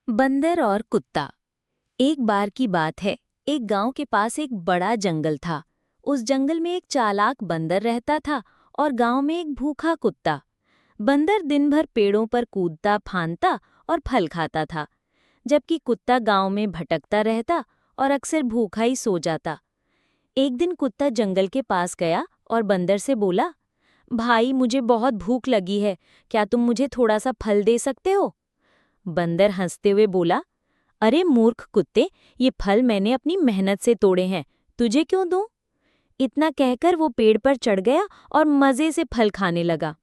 बंदर और कुत्ता। एक बार की बात है। एक गांव के पास एक बड़ा जंगल था। उस जंगल में एक चालाक बंदर रहता था और गांव में एक भूखा कुत्ता। बंदर दिन भर पेड़ों पर कूदता फांदता और फल खाता था, जबकि कुत्ता गांव में भटकता रहता और अक्सर भूखा ही सो जाता। एक दिन कुत्ता जंगल के पास गया और बंदर से बोला, भाई मुझे बहुत भूख लगी है, क्या तुम मुझे थोड़ा सा फल दे सकते हो? बंदर हंसते हुए बोला, अरे मूर्ख कुत्ते, ये फल मैंने अपनी मेहनत से तोड़े हैं, तुझे क्यों दूं? इतना कहकर वो पेड़ पर चढ़ गया और मजे से फल खाने लगा।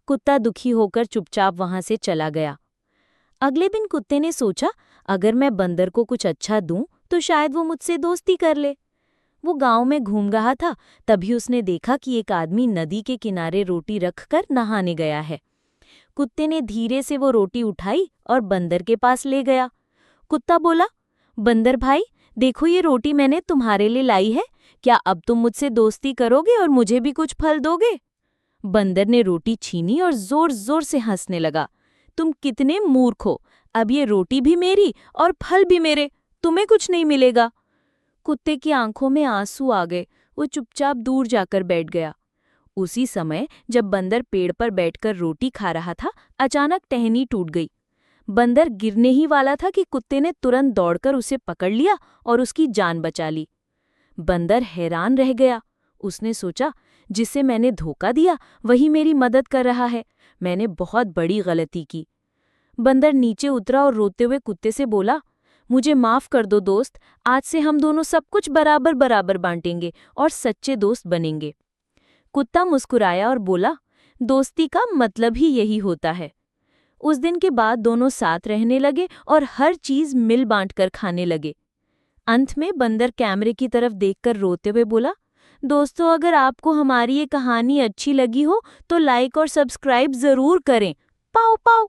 कुत्ता दुखी होकर चुपचाप वहां से चला गया। अगले दिन कुत्ते ने सोचा, अगर मैं बंदर को कुछ अच्छा दूं तो शायद वो मुझसे दोस्ती कर ले। वो गांव में घूम रहा था, तभी उसने देखा कि एक आदमी नदी के किनारे रोटी रखकर नहाने गया है। कुत्ते ने धीरे से वो रोटी उठाई और बंदर के पास ले गया। कुत्ता बोला, बंदर भाई, देखो ये रोटी मैंने तुम्हारे लिए लाई है, क्या अब तुम मुझसे दोस्ती करोगे और मुझे भी कुछ फल दोगे? बंदर ने रोटी छीनी और जोर जोर से हंसने लगा। तुम कितने मूर्ख हो, अब ये रोटी भी मेरी और फल भी मेरे, तुम्हें कुछ नहीं मिलेगा। कुत्ते की आंखों में आंसू आ गए, वो चुपचाप दूर जाकर बैठ गया। उसी समय जब बंदर पेड़ पर बैठकर रोटी खा रहा था, अचानक टहनी टूट गई। बंदर गिरने ही वाला था कि कुत्ते ने तुरंत दौड़कर उसे पकड़ लिया और उसकी जान बचा ली। बंदर हैरान रह गया। उसने सोचा, जिसे मैंने धोखा दिया वही मेरी मदद कर रहा है, मैंने बहुत बड़ी गलती की। बंदर नीचे उतरा और रोते हुए कुत्ते से बोला, मुझे माफ कर दो दोस्त, आज से हम दोनों सब कुछ बराबर बराबर बांटेंगे और सच्चे दोस्त बनेंगे। कुत्ता मुस्कुराया और बोला, दोस्ती का मतलब ही यही होता है। उस दिन के बाद दोनों साथ रहने लगे और हर चीज मिल बांट कर खाने लगे। अंत में बंदर कैमरे की तरफ देखकर रोते हुए बोला, दोस्तों, अगर आपको हमारी ये कहानी अच्छी लगी हो तो लाइक और सब्सक्राइब जरूर करें। पाव पाव।